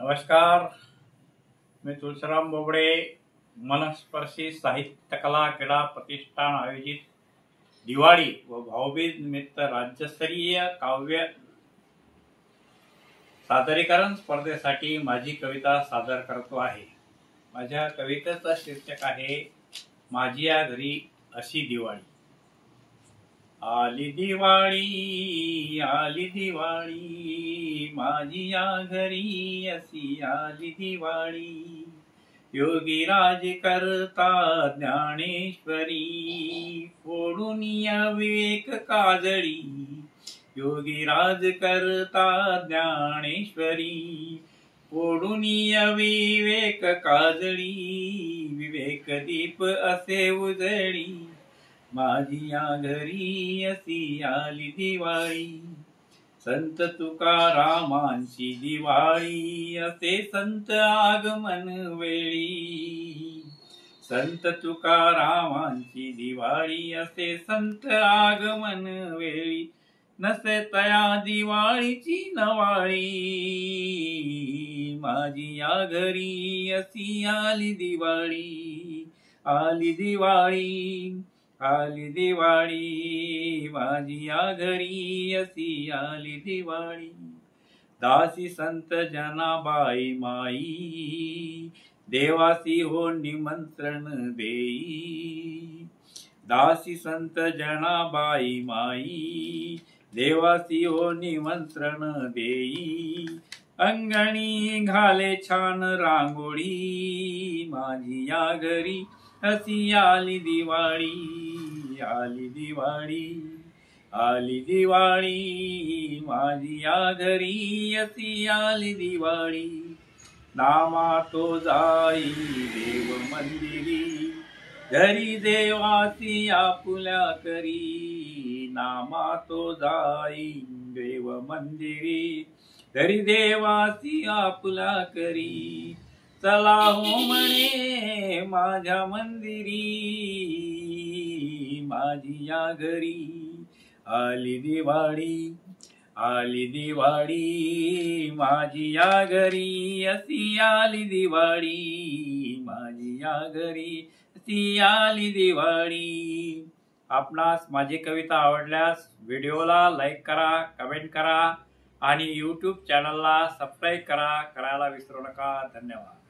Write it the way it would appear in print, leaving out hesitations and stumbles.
नमस्कार, मी तुळशीराम बोबडे. मनस्पर्शी साहित्य कला क्रीडा प्रतिष्ठान आयोजित दिवाळी व भाऊबीज निमित्त राज्यस्तरीय काव्य सादरीकरण स्पर्धेसाठी माझी कविता सादर करतो आहे. माझ्या कवितेचं शीर्षक आहे माझी या घरी अशी दिवाळी. आली दिवाळी आली दिवाळी, माझी या घरी अशी आली दिवाळी. योगी राज करता ज्ञानेश्वरी, फोडून या विवेक काजळी. योगी राज करता ज्ञानेश्वरी, फोडून या विवेक काजळी. विवेक दीप असे उजळी, माझी या घरी अशी आली दिवाळी. संत तुकारामांची दिवाळी, असे संत आगमन वेळी. संत तुकारामांची दिवाळी, असे संत आगमन वेळी. नसे तया दिवाळीची नवाळी, माझी या घरी अशी आली दिवाळी. आली दिवाळी आली दिवाळी, माझी या घरी अशी आली दिवाळी. दासी संत जनाबाई माई, देवासी हो निमंत्रण देई. दासी संत जनाबाई माई, देवासी हो निमंत्रण देई. अंगणी घाले छान रांगोळी, माझी या घरी अशी आली दिवाळी. आली दिवाळी आली दिवाळी, माझी या घरी अशी आली दिवाळी. नामा तो जाई देव मंदिरी, घरी देवासी आपुल्या करी. नामा तो जाई देव मंदिरी, घरी देवासी आपुल्या करी. चला हो म्हणे माझ्या मंदिरी, माझी या घरी आली दिवाळी. आली दिवाळी, माझी या घरी अशी आली दिवाळी. माझी या घरी अशी आली दिवाळी. आपणास माझी कविता आवडल्यास व्हिडिओला लाईक करा, कमेंट करा आणि YouTube चॅनलला सबस्क्राईब करायला विसरू नका. धन्यवाद.